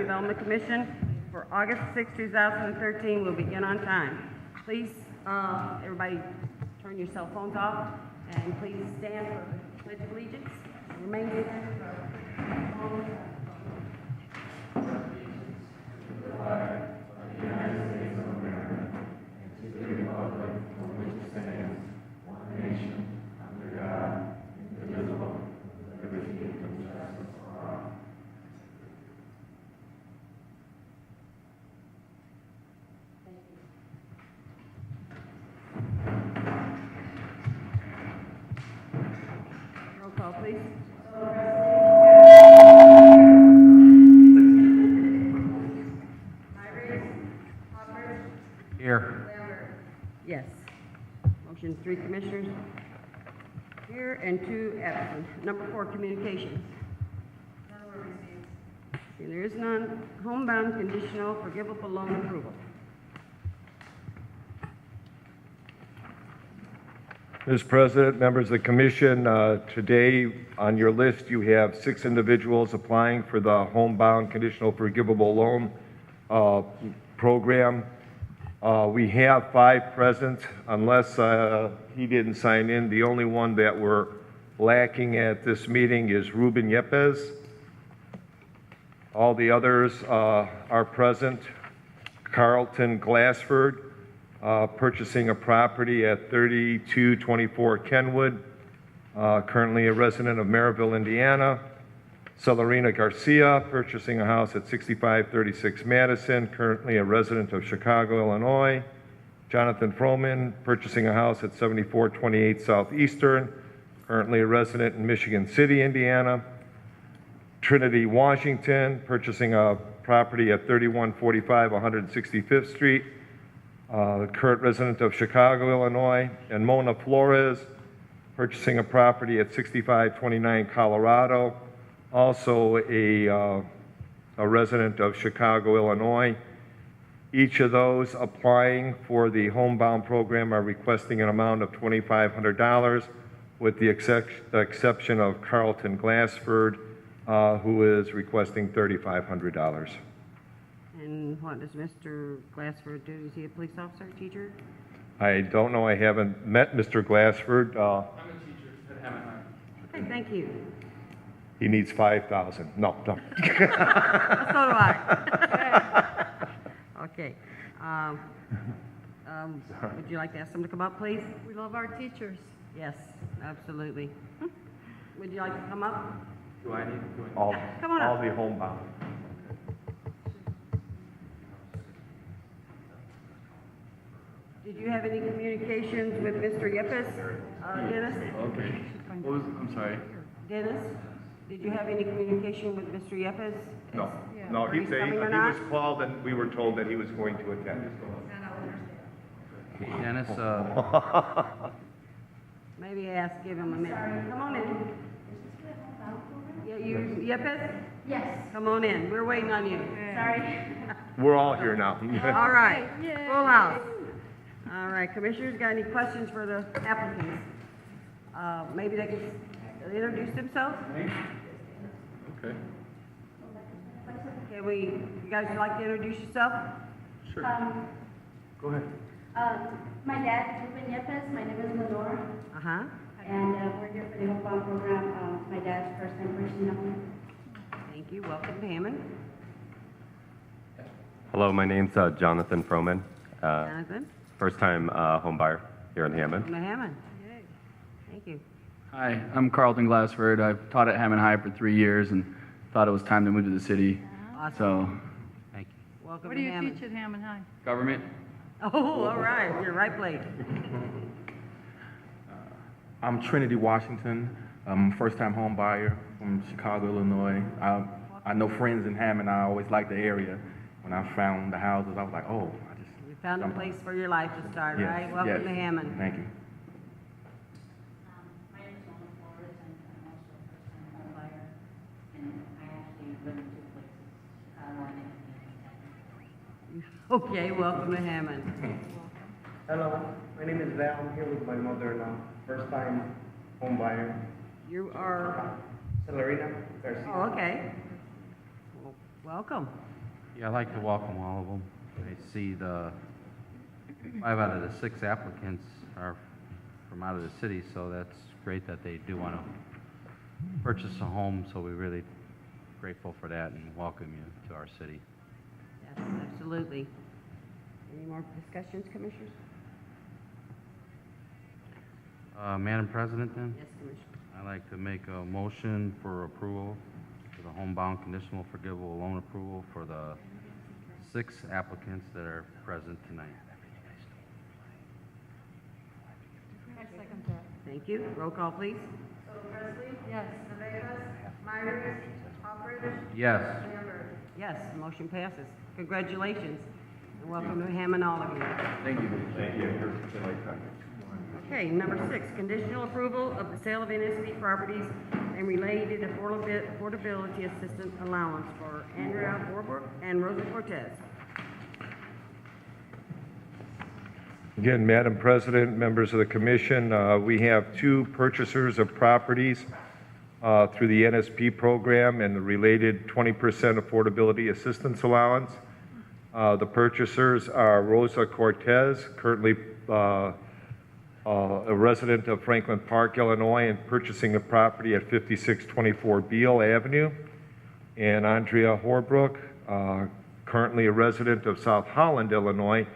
Redevelopment Commission for August 6, 2013 will begin on time. Please, everybody turn your cell phones off and please stand for the Pledge of Allegiance. Remain standing for roll call, please. Here. Yes. Motion 3 commissioners here and 2 absent. Number 4, communications. See, there is none. Homebound conditional forgivable loan approval. Mr. President, members of the commission, today on your list you have 6 individuals applying for the homebound conditional forgivable loan program. We have 5 present, unless he didn't sign in. The only one that we're lacking at this meeting is Ruben Yepes. All the others are present. Carlton Glassford, purchasing a property at 3224 Kenwood, currently a resident of Maryville, Indiana. Celerina Garcia, purchasing a house at 6536 Madison, currently a resident of Chicago, Illinois. Jonathan Froman, purchasing a house at 7428 Southeastern, currently a resident in Michigan City, Indiana. Trinity Washington, purchasing a property at 3145 165th Street, current resident of Chicago, Illinois. And Mona Flores, purchasing a property at 6529 Colorado, also a resident of Chicago, Illinois. Each of those applying for the homebound program are requesting an amount of $2,500, with the exception of Carlton Glassford, who is requesting $3,500. And what does Mr. Glassford do? Is he a police officer, teacher? I don't know. I haven't met Mr. Glassford. I'm a teacher at Hammond High. Okay, thank you. He needs $5,000. No. So do I. Okay. Would you like to ask them to come up, please? We love our teachers. Yes, absolutely. Would you like to come up? Do I need to? All Come on up. the homebound. Did you have any communications with Mr. Yepes? Dennis? Okay. What was, I'm sorry. Dennis? Did you have any communication with Mr. Yepes? No. Yeah. No, he He's coming or he not? was called and we were told that he was going to attend. Dennis, Maybe give him a minute. Come on in. Yeah, you, Yepes? Yes, Come on in. We're waiting on you. sorry. We're all here now. All right. Yay. Full house. All right, commissioners, got any questions for the applicants? Maybe they can introduce themselves? okay. Can you guys like to introduce yourself? Sure. Go ahead. My dad is Ruben Yepes, my name is Lenore, Uh-huh. and we're here for the homebound program. My dad's first time purchasing a home. Thank you. Welcome to Hammond. Hello, my name's Jonathan Froman. Jonathan? First time home buyer here in Hammond. Welcome to Hammond. Thank you. Hi, I'm Carlton Glassford. I've taught at Hammond High for 3 years and thought it was time to move to the city. Awesome. So, Welcome What to do you Hammond. teach at Hammond High? government. Oh, all right. You're right place. I'm Trinity Washington. I'm a first-time home buyer from Chicago, Illinois. I know friends in Hammond. I always liked the area. When I found the houses, I was like, oh, You found a place for your life to start, yes, right? Welcome yes. to Hammond. Thank you. My name is Mona Flores, and I'm also a first-time home buyer. And I actually live in 2 places, Chicago and Indiana. Okay, welcome to Hammond. Hello, my name is Val. I'm here with my mother-in-law, first-time home buyer, You are, Celerina Garcia. oh, okay. Well, Welcome. Yeah, I'd like to welcome all of them. I see the 5 out of the 6 applicants are from out of the city, so that's great that they do want to purchase a home, so we're really grateful for that and welcome you to our city. Yes, absolutely. Any more discussions, Commissioners? Madam President, then, Yes, Commissioner. I'd like to make a motion for approval for the homebound conditional forgivable loan approval for the 6 applicants that are present tonight. I second that. Thank you. Roll call, please. Yes. Yes. Yes, the motion passes. Congratulations, and welcome to Hammond, all of you. Thank you. Okay, number 6, conditional approval of the sale of NSP properties and related affordability assistance allowance for Andrea Warburg and Rosa Cortez. Again, Madam President, members of the commission, we have 2 purchasers of properties through the NSP program and the related 20% affordability assistance allowance. The purchasers are Rosa Cortez, currently a resident of Franklin Park, Illinois, and purchasing a property at 5624 Beale Avenue, and Andrea Horbrook, currently a resident of South Holland, Illinois,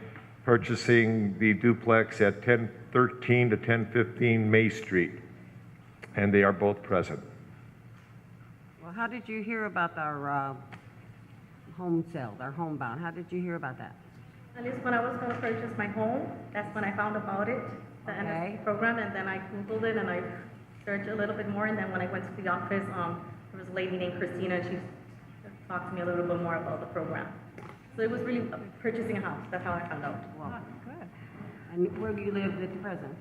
purchasing the duplex at 1013 to 1015 May Street, and they are both present. Well, how did you hear about our home sale, our homebound? How did you hear about that? At least when I was going to purchase my home, that's when I found about it, the Okay. NSP program, and then I Googled it and I searched a little bit more, and then when I went to the office, there was a lady named Christina, and she talked to me a little bit more about the program. So it was really purchasing a house, that's how I found out. Well, good. And where do you live at the present?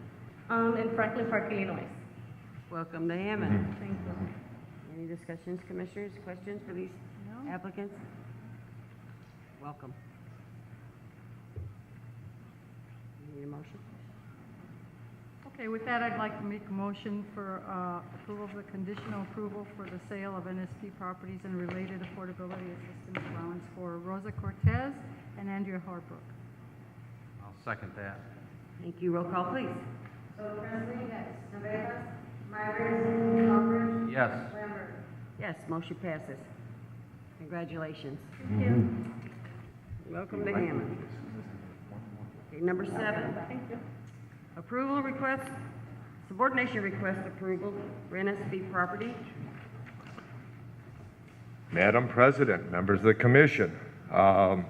In Franklin Park, Illinois. Welcome to Hammond. Thank you. Any discussions, commissioners, questions for these applicants? Welcome. Need a motion? Okay, with that, I'd like to make a motion for approval of the conditional approval for the sale of NSP properties and related affordability assistance allowance for Rosa Cortez and Andrea Horbrook. I'll second that. Thank you. Roll call, please. Yes. Yes, motion passes. Congratulations. Thank you. Welcome to Hammond. Okay, number 7. Thank you. Approval request, subordination request approval for NSP property. Madam President, members of the commission, I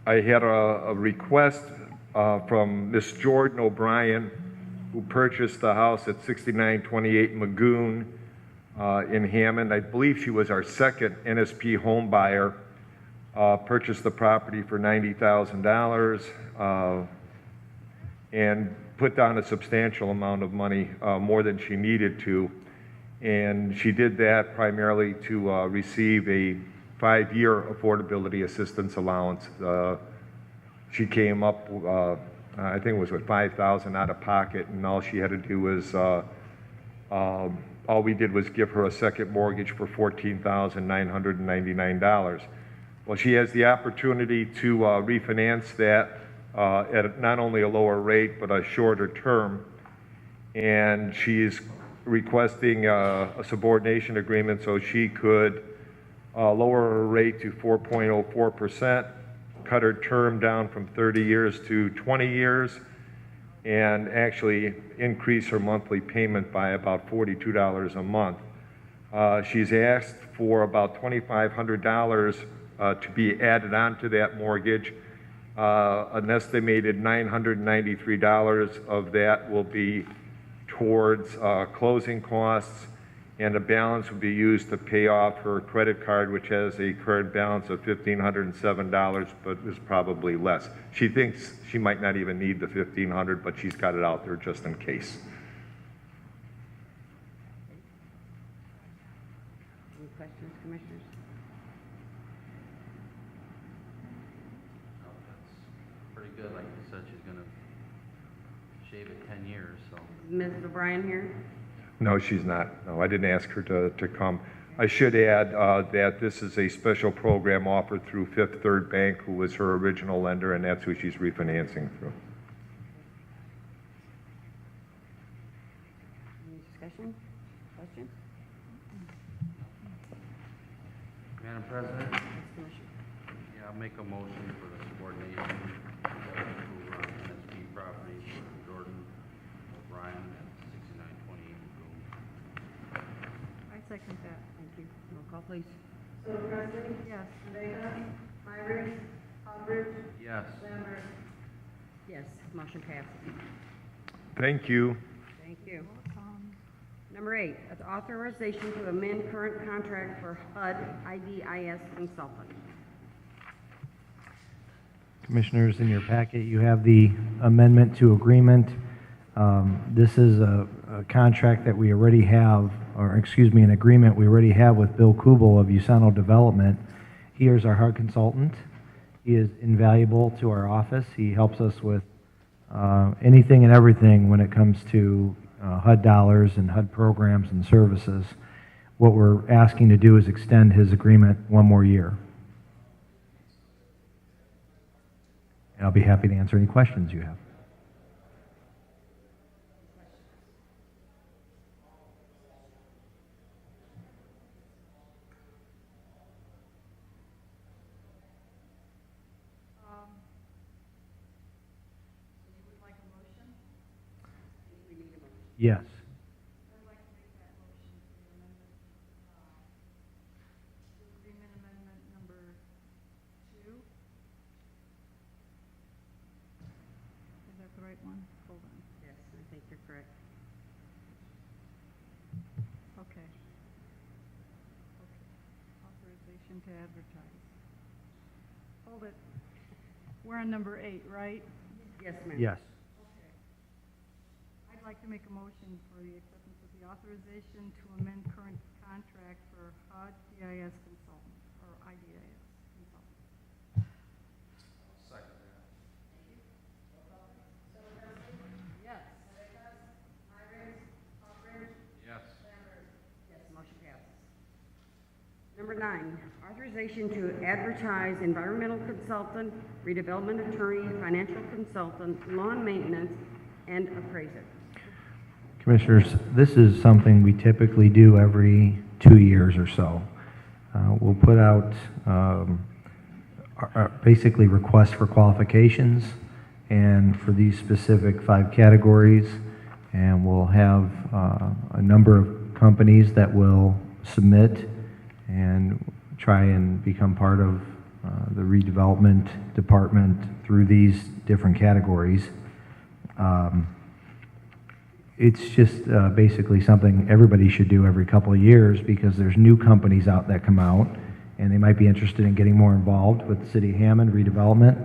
had a request from Miss Jordan O'Brien, who purchased the house at 6928 Magoon in Hammond. I believe she was our second NSP home buyer. Purchased the property for $90,000 and put down a substantial amount of money, more than she needed to. And she did that primarily to receive a 5-year affordability assistance allowance. She came up, I think it was with $5,000 out of pocket, and all she had to do was, all we did was give her a second mortgage for $14,999. Well, she has the opportunity to refinance that at not only a lower rate, but a shorter term. And she's requesting a subordination agreement so she could lower her rate to 4.04%, cut her term down from 30 years to 20 years, and actually increase her monthly payment by about $42 a month. She's asked for about $2,500 to be added onto that mortgage. An estimated $993 of that will be towards closing costs, and the balance will be used to pay off her credit card, which has a current balance of $1,507, but is probably less. She thinks she might not even need the $1,500, but she's got it out there just in case. Any questions, commissioners? Pretty good, like you said, she's gonna shave it 10 years, so. Ms. O'Brien here? No, she's not. No, I didn't ask her to come. I should add that this is a special program offered through Fifth Third Bank, who was her original lender, and that's who she's refinancing through. Any discussion, questions? Madam President, Yes, Commissioner. yeah, I'll make a motion for the subordination approval on NSP property for Jordan O'Brien at 6928 Boom. I second that. Thank you. Roll call, please. Yes. Yes. Yes, motion passes. Thank you. Thank you. Number 8, authorization to amend current contract for HUD IDIS consultant. Commissioners, in your packet, you have the amendment to agreement. This is a contract that we already have, or excuse me, an agreement we already have with Bill Kubel of Usano Development. He is our HUD consultant. He is invaluable to our office. He helps us with anything and everything when it comes to HUD dollars and HUD programs and services. What we're asking to do is extend his agreement one more year. And I'll be happy to answer any questions you have. Yes. Agreement amendment number 2. Is that the right one? Hold on. Yes, I think you're correct. Okay. Authorization to advertise. Hold it. We're on number 8, right? Yes, ma'am. Yes. I'd like to make a motion for the acceptance of the authorization to amend current contract for HUD DIS consultant, or IDIS consultant. Yes. Yes. Yes, motion passes. Number 9, authorization to advertise environmental consultant, redevelopment attorney, financial consultant, lawn maintenance, and appraiser. Commissioners, this is something we typically do every 2 years or so. We'll put out basically requests for qualifications and for these specific 5 categories, and we'll have a number of companies that will submit and try and become part of the redevelopment department through these different categories. It's just basically something everybody should do every couple of years because there's new companies out that come out and they might be interested in getting more involved with the City of Hammond redevelopment.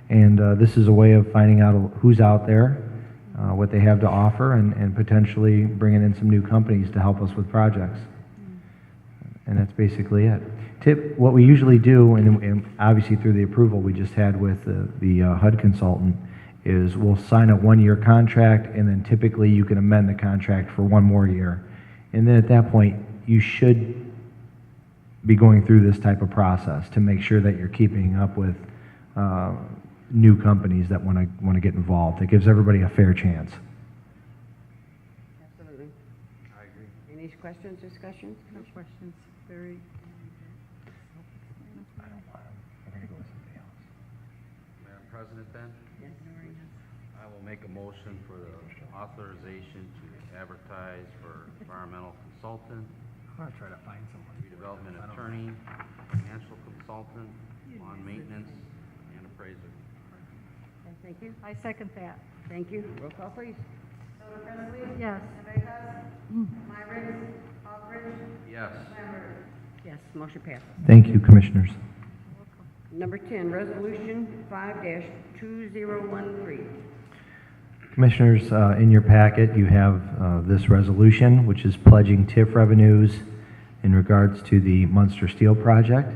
And this is a way of finding out who's out there, what they have to offer, and potentially bringing in some new companies to help us with projects. And that's basically it. What we usually do, and obviously through the approval we just had with the HUD consultant, is we'll sign a 1-year contract, and then typically you can amend the contract for 1 more year. And then at that point, you should be going through this type of process to make sure that you're keeping up with new companies that want to get involved. It gives everybody a fair chance. Absolutely. I agree. Any questions, discussions? No questions. Very. Madam President, then, Yes. I will make a motion for the authorization to advertise for environmental consultant, I'm going to try to find someone. redevelopment attorney, financial consultant, lawn maintenance, and appraiser. Okay, thank you. I second that. Thank you. Roll call, please. Yes. Yes. Yes, motion passes. Thank you, Commissioners. Number 10, Resolution 5-2013. Commissioners, in your packet, you have this resolution, which is pledging TIF revenues in regards to the Munster Steel project.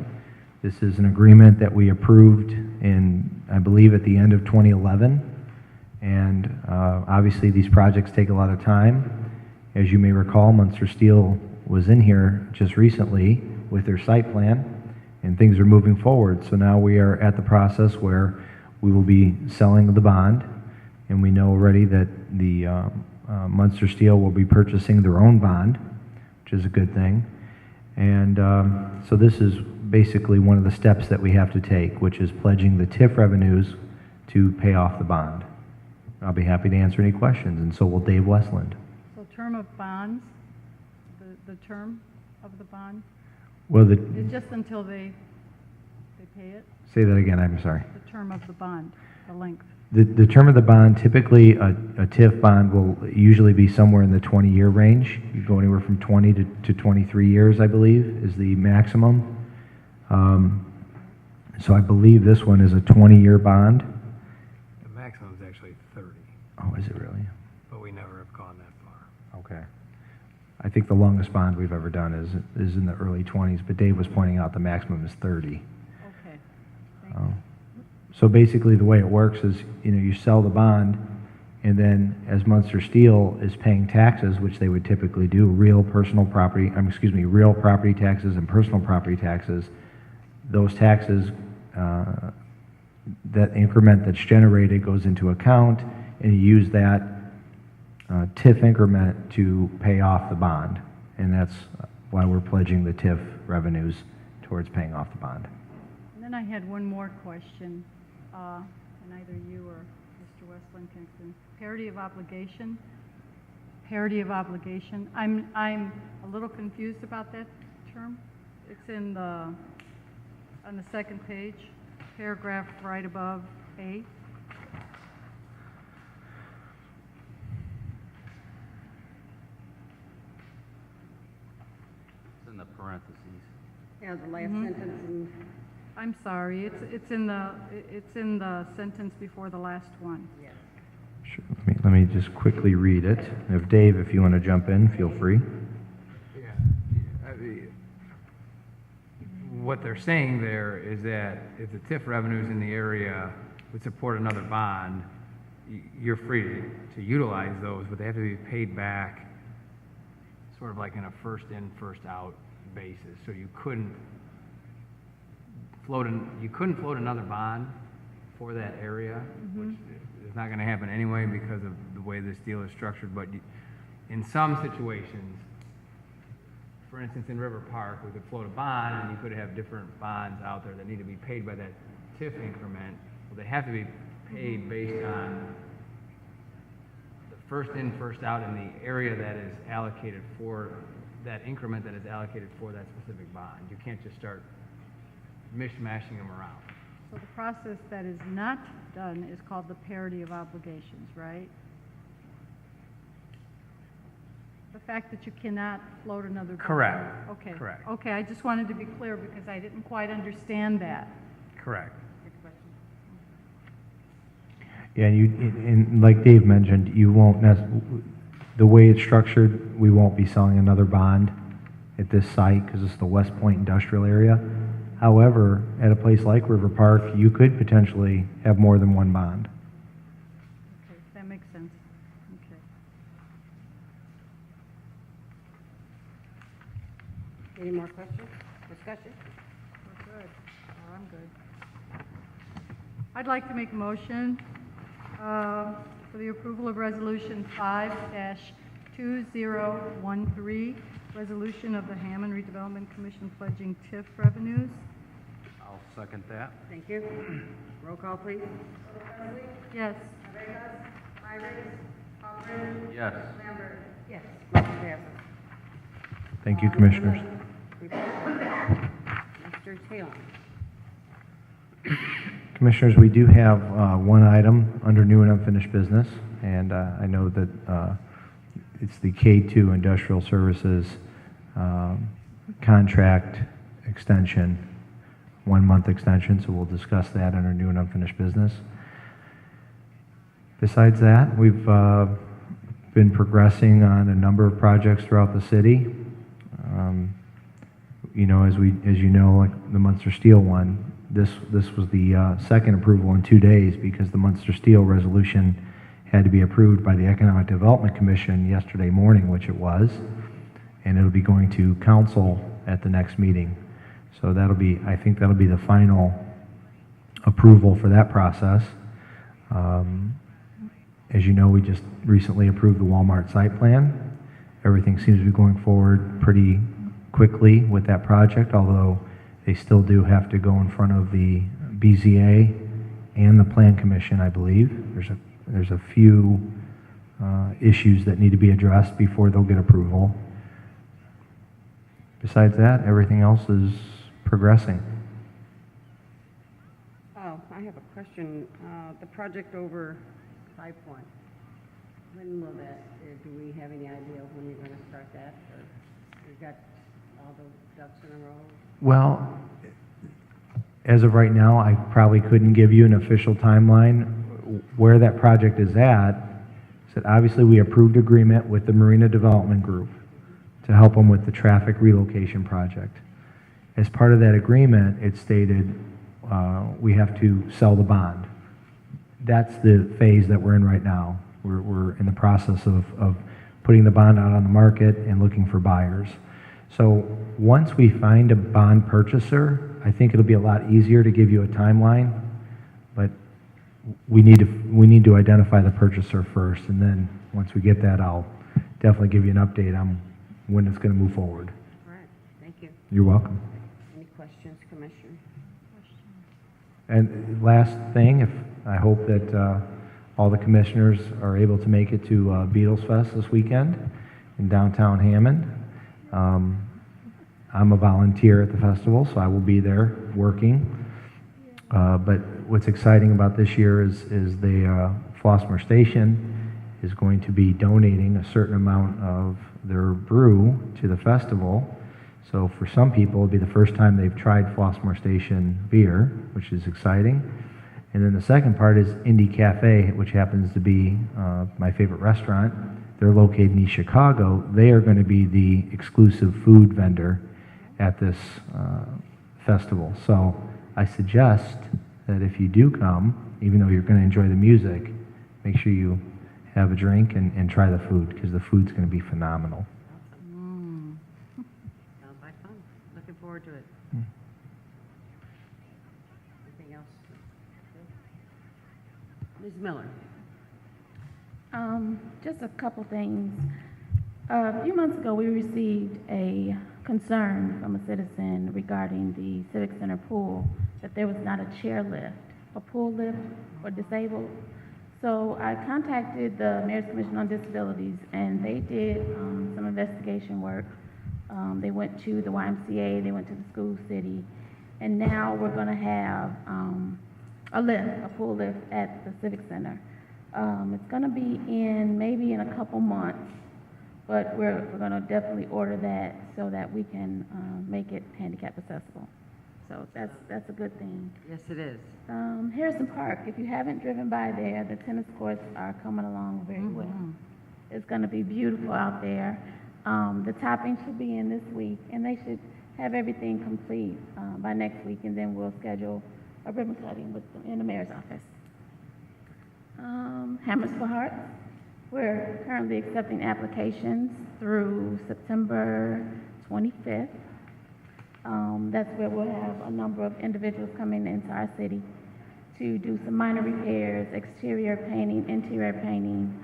This is an agreement that we approved in, I believe, at the end of 2011. And obviously, these projects take a lot of time. As you may recall, Munster Steel was in here just recently with their site plan, and things are moving forward. So now we are at the process where we will be selling the bond, and we know already that the Munster Steel will be purchasing their own bond, which is a good thing. And so this is basically one of the steps that we have to take, which is pledging the TIF revenues to pay off the bond. I'll be happy to answer any questions, and so will Dave Westland. So term of bonds, the term of the bond, Well, is just until they pay it? say that again, I'm sorry. The term of the bond, the length. The term of the bond, typically a TIF bond will usually be somewhere in the 20-year range. You go anywhere from 20 to 23 years, I believe, is the maximum. So I believe this one is a 20-year bond. The maximum is actually 30, Oh, is it really? but we never have gone that far. Okay. I think the longest bond we've ever done is in the early 20s, but Dave was pointing out the maximum is 30. Okay. Thank you. So basically, the way it works is, you sell the bond, and then as Munster Steel is paying taxes, which they would typically do, real property taxes and personal property taxes, those taxes, that increment that's generated goes into account, and you use that TIF increment to pay off the bond. And that's why we're pledging the TIF revenues towards paying off the bond. And then I had one more question, and either you or Mr. Westland can explain. Parity of obligation. Parity of obligation. I'm a little confused about that term. It's on the second page, paragraph right above A. It's in the parentheses. Yeah, the last sentence in I'm sorry, it's in the sentence before the last one. Sure. Let me just quickly read it. If you want to jump in, feel free. Yeah, I mean, what they're saying there is that if the TIF revenues in the area would support another bond, you're free to utilize those, but they have to be paid back sort of like in a first in, first out basis. So you couldn't float another bond for that area, which is not going to happen anyway because of the way this deal is structured. But in some situations, for instance, in River Park, we could float a bond, and you could have different bonds out there that need to be paid by that TIF increment. Well, they have to be paid based on the first in, first out in the area that is allocated for that increment that is allocated for that specific bond. You can't just start mishmashing them around. So the process that is not done is called the parity of obligations, right? The fact that you cannot float another bond. Correct. Okay. Correct. Okay, I just wanted to be clear because I didn't quite understand that. Correct. Yeah, and like Dave mentioned, you won't, the way it's structured, we won't be selling another bond at this site because it's the West Point industrial area. However, at a place like River Park, you could potentially have more than one bond. Okay, that makes sense. Okay. Any more questions, discussion? We're good. Oh, I'm good. I'd like to make a motion for the approval of Resolution 5-2013, resolution of the Hammond Redevelopment Commission pledging TIF revenues. I'll second that. Thank you. Roll call, please. Yes. Yes. Yes. Motion passes. Thank you, Commissioners. Mr. Taylor. Commissioners, we do have one item under new and unfinished business, and I know that it's the K2 Industrial Services contract extension, 1-month extension, so we'll discuss that under new and unfinished business. Besides that, we've been progressing on a number of projects throughout the city. As you know, like the Munster Steel one, this was the second approval in 2 days because the Munster Steel resolution had to be approved by the Economic Development Commission yesterday morning, which it was. and it'll be going to council at the next meeting. So that'll be, I think that'll be the final approval for that process. As you know, we just recently approved the Walmart site plan. Everything seems to be going forward pretty quickly with that project, although they still do have to go in front of the BZA and the Plan Commission, I believe. There's a few issues that need to be addressed before they'll get approval. Besides that, everything else is progressing. Oh, I have a question. The project over 5 Point, when will that, do we have any idea when you're going to start that? Or we've got all the ducks in a row? Well, as of right now, I probably couldn't give you an official timeline. Where that project is at, said obviously we approved agreement with the Marina Development Group to help them with the traffic relocation project. As part of that agreement, it stated we have to sell the bond. That's the phase that we're in right now. We're in the process of putting the bond out on the market and looking for buyers. So once we find a bond purchaser, I think it'll be a lot easier to give you a timeline, but we need to identify the purchaser first, and then once we get that, I'll definitely give you an update on when it's going to move forward. All right, thank you. You're welcome. Any questions, Commissioner? And last thing, I hope that all the commissioners are able to make it to Beatles Fest this weekend in downtown Hammond. I'm a volunteer at the festival, so I will be there working. But what's exciting about this year is the Flossmoor Station is going to be donating a certain amount of their brew to the festival. So for some people, it'll be the first time they've tried Flossmoor Station beer, which is exciting. And then the second part is Indie Cafe, which happens to be my favorite restaurant. They're located in East Chicago. They are going to be the exclusive food vendor at this festival. So I suggest that if you do come, even though you're going to enjoy the music, make sure you have a drink and try the food, because the food's going to be phenomenal. Sounds like fun. Looking forward to it. Anything else? Ms. Miller? Just a couple things. A few months ago, we received a concern from a citizen regarding the Civic Center pool, that there was not a chair lift, a pool lift for disabled. So I contacted the Mayor's Commission on Disabilities, and they did some investigation work. They went to the YMCA, they went to the school city, and now we're going to have a lift, a pool lift at the Civic Center. It's going to be maybe in a couple months, but we're going to definitely order that so that we can make it handicap accessible. So that's a good thing. Yes, it is. Harrison Park, if you haven't driven by there, the tennis courts are coming along very well. It's going to be beautiful out there. The topping should be in this week, and they should have everything complete by next week, and then we'll schedule a ribbon cutting in the mayor's office. Hammers for Hearts, we're currently accepting applications through September 25th. That's where we'll have a number of individuals coming into our city to do some minor repairs, exterior painting, interior painting.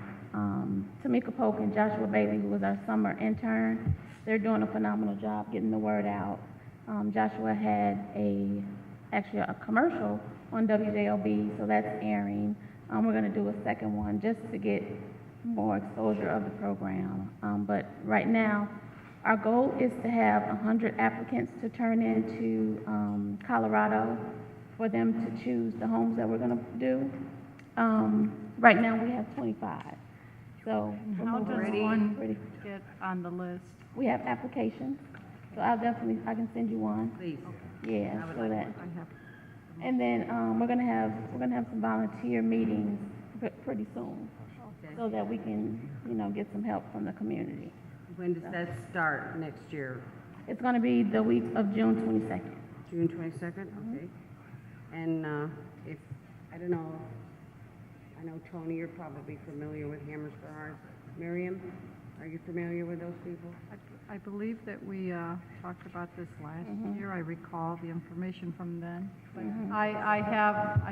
Tamika Polk and Joshua Bailey, who was our summer intern, they're doing a phenomenal job getting the word out. Joshua had actually a commercial on WJLB, so that's airing. We're going to do a second one just to get more exposure of the program. But right now, our goal is to have 100 applicants to turn into Colorado for them to choose the homes that we're going to do. Right now, we have 25. So How does one get on the list? we have applications. So I can send you one. Please. Yeah, I would so like that. one. And then we're gonna have some volunteer meetings pretty soon, Okay. so that we can get some help from the community. When does that start next year? It's gonna be the week of June 22nd. June 22nd? Okay. And if, I don't know, I know, Tony, you're probably familiar with Hammers for Hearts. Miriam, Are you familiar with those people? I believe that we talked about this last year. I recall the information from then. But I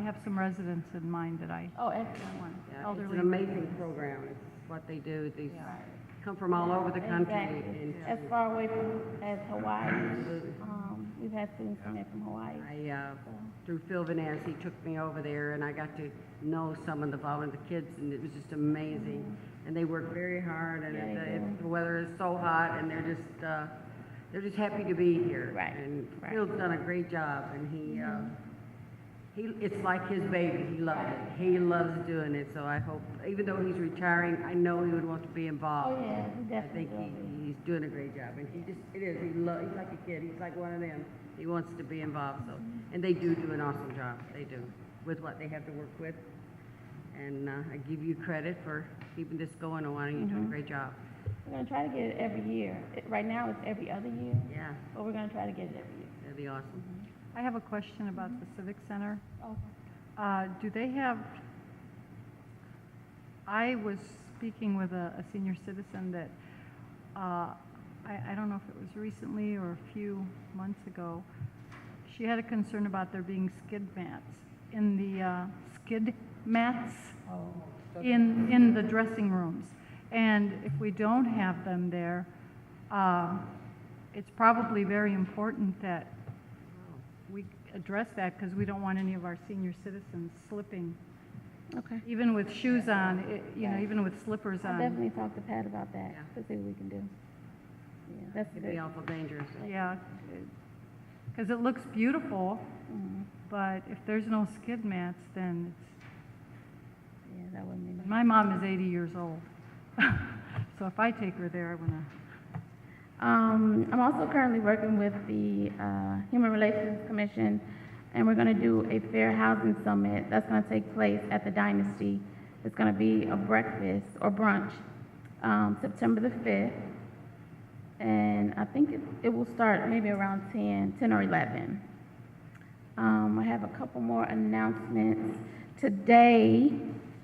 have some residents in mind that I Oh, excellent. Yeah, it's elderly an amazing program. It's what they do. They come from all over the country. Exactly. And As far away from as Hawaii. We've had students come in from Hawaii. Through Phil Vaness, he took me over there, and I got to know some of the kids, and it was just amazing. And they work very hard, and Yeah, they do. the weather is so hot, and they're just happy to be here. Right, And right. Phil's done a great job, and it's like his baby. He loves it. He loves doing it. So I hope, even though he's retiring, I know he would want to be involved. Oh, yeah, he I definitely think will be. he's doing a great job, and he's like a kid. He's like one of them. He wants to be involved. So, and they do an awesome job. They do with what they have to work with. And I give you credit for keeping this going on. You're doing a great job. We're gonna try to get it every year. Right now, it's every other year, Yeah, but we're gonna try to get it every year. that'd be awesome. I have a question about the Civic Center. Okay. Do they have, I was speaking with a senior citizen that, I don't know if it was recently or a few months ago, she had a concern about there being skid mats in the, in the dressing rooms. And if we don't have them there, it's probably very important that we address that, because we don't want any of our senior citizens slipping, Okay. even with shoes on, even with slippers I'll on. definitely talk to Pat about that, Yeah. to see what we can do. Yeah, that's It'd good. be awful dangerous. Yeah, because it looks beautiful, but if there's no skid mats, then it's, Yeah, that wouldn't be nice. my mom is 80 years old. So if I take her there, I want to. I'm also currently working with the Human Relations Commission, and we're going to do a fair housing summit that's going to take place at the Dynasty. It's going to be a breakfast or brunch, September the 5th, and I think it will start maybe around 10 or 11. I have a couple more announcements. Today,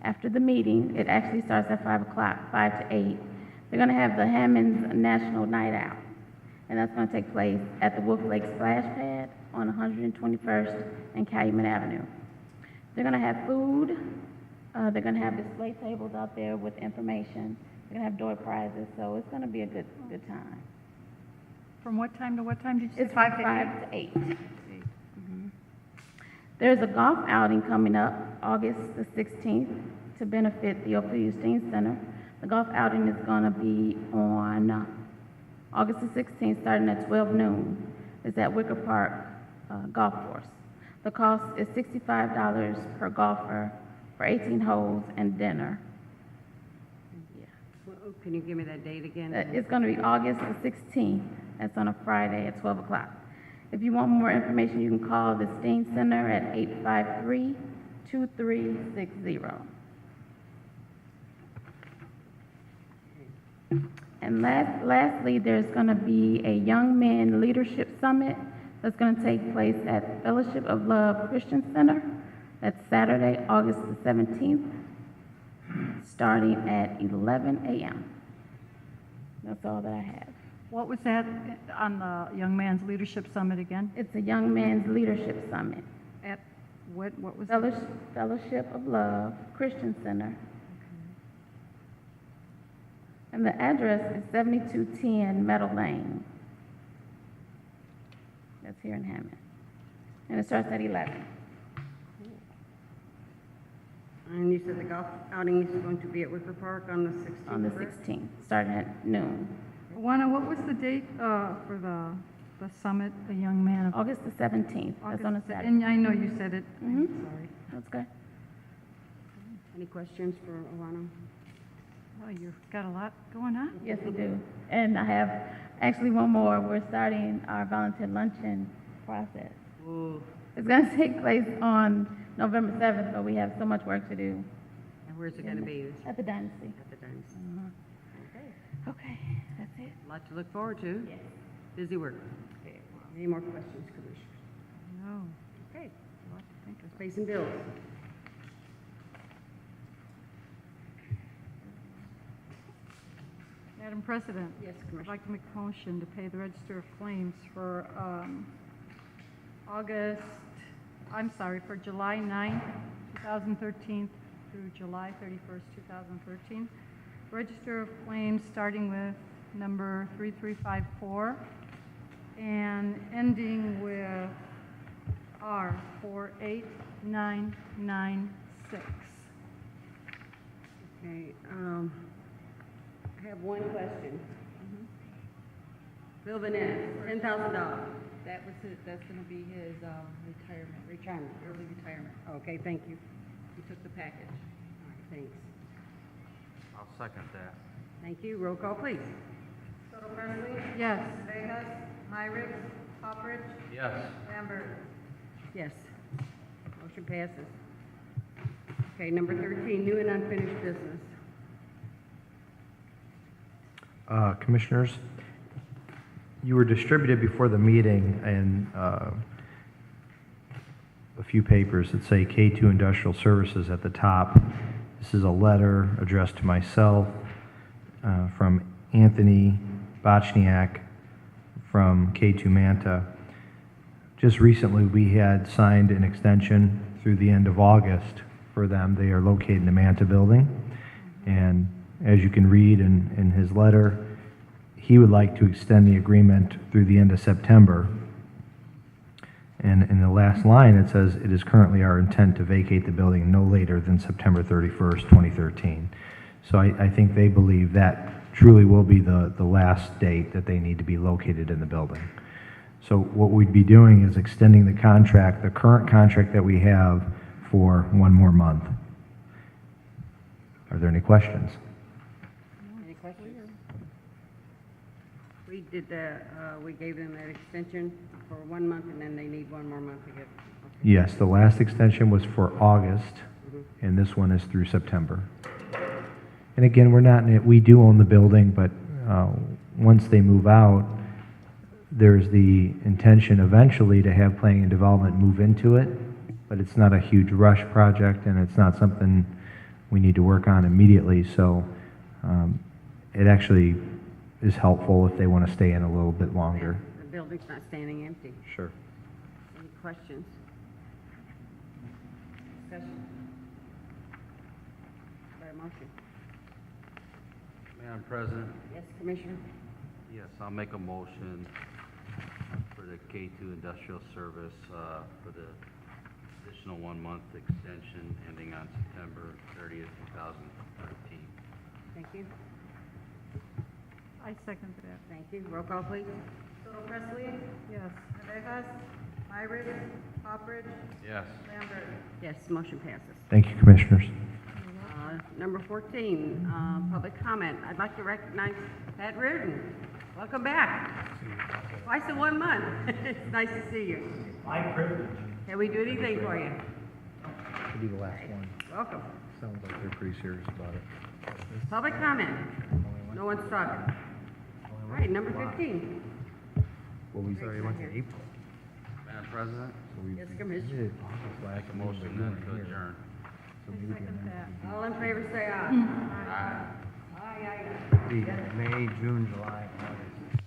after the meeting, it actually starts at 5 o'clock, 5 to 8. They're going to have the Hammond's National Night Out, and that's going to take place at the Wolf Lake Splash Pad on 121st and Calumet Avenue. They're going to have food. They're going to have display tables out there with information. They're going to have door prizes, so it's going to be a good time. From what time to what time did you say? It's 5 to 8. There's a golf outing coming up August the 16th to benefit the Ophelia Steen Center. The golf outing is going to be on August the 16th, starting at 12 noon. It's at Wicker Park Golf Course. The cost is $65 per golfer for 18 holes and dinner. Well, can you give me that date again? It's going to be August the 16th. That's on a Friday at 12 o'clock. If you want more information, you can call the Steen Center at 853-2360. And lastly, there's going to be a Young Men Leadership Summit that's going to take place at Fellowship of Love Christian Center. That's Saturday, August the 17th, starting at 11 a.m. That's all that I have. What was that on the Young Man's Leadership Summit again? It's a Young Men's Leadership Summit. At what was it? Fellowship of Love Christian Center. And the address is 7210 Meadow Lane. That's here in Hammond. And it starts at 11. And you said the golf outing is going to be at Wicker Park on the 16th? On the correct? 16th, starting at noon. Juana, what was the date for the summit, the Young Man of August the 17th. That's on a August? Saturday. And I know you said it. Mhm. Sorry. That's good. Any questions for Alana? Oh, you've got a lot going on. Yes, we do. And I have actually one more. We're starting our volunteer luncheon process. Ooh, It's going to take place on November 7th, but we have so much work to do. and where's it gonna be? At the Dynasty. At the Dynasty. Okay, that's it. A lot to look forward to. Yes. Busy work. Any more questions, Commissioners? No. Okay, a lot to think of. Pay some bills. Madam President? Yes, I'd Commissioner. like to make a motion to pay the register of claims for for July 9th, 2013 through July 31st, 2013. Register of claims starting with number 3354 and ending with R48996. Okay, I have one question. Bill Vanez, $10,000. That was his, that's gonna be his, retirement, early retirement. Okay, thank you. He took the package. All right, thanks. I'll second that. Thank you. Roll call, please. Total Presley? Yes. Vegas? Myrick? Poppers? Yes. Lambert? Yes. Motion passes. Okay, number 13, new and unfinished business. Commissioners, you were distributed before the meeting and a few papers that say K2 Industrial Services at the top. This is a letter addressed to myself from Anthony Bochniak from K2 Manta. Just recently, we had signed an extension through the end of August for them. They are located in the Manta building. And as you can read in his letter, he would like to extend the agreement through the end of September. And in the last line, it says, "It is currently our intent to vacate the building no later than September 31st, 2013. So I think they believe that truly will be the last date that they need to be located in the building. So what we'd be doing is extending the contract, the current contract that we have, for one more month. Are there any questions? Any questions? We did that, we gave them that extension for 1 month, and then they need 1 more month to get. Okay. Yes, the last extension was for August, and this one is through September. And again, we're not in it, we do own the building, but once they move out, there's the intention eventually to have planning and development move into it, but it's not a huge rush project, and it's not something we need to work on immediately, so it actually is helpful if they want to stay in a little bit longer. The building's not standing empty. Sure. Any questions? Discussion? By motion. Madam President? Yes, Commissioner? Yes, I'll make a motion for the K2 Industrial Service for the additional 1 month extension ending on September 30th, 2013. Thank you. I second that. Thank you. Roll call, please. Total Presley? Yes. Vegas? Myrick? Poppers? Yes. Lambert? Yes, motion passes. Thank you, Commissioners. Number 14, public comment. I'd like to recognize Pat Reardon. Welcome back. Twice in 1 month. It's nice to see you. My privilege. Can we do anything for you? Should be the last one. Welcome. Sounds like they're pretty serious about it. Public comment. No one's talking. All right, number 15. Well, we already went to April. Madam President? Yes, Commissioner. Make a motion then to adjourn. I second that. All in favor, say aye. Aye. Aye, aye, aye. May, June, July, August.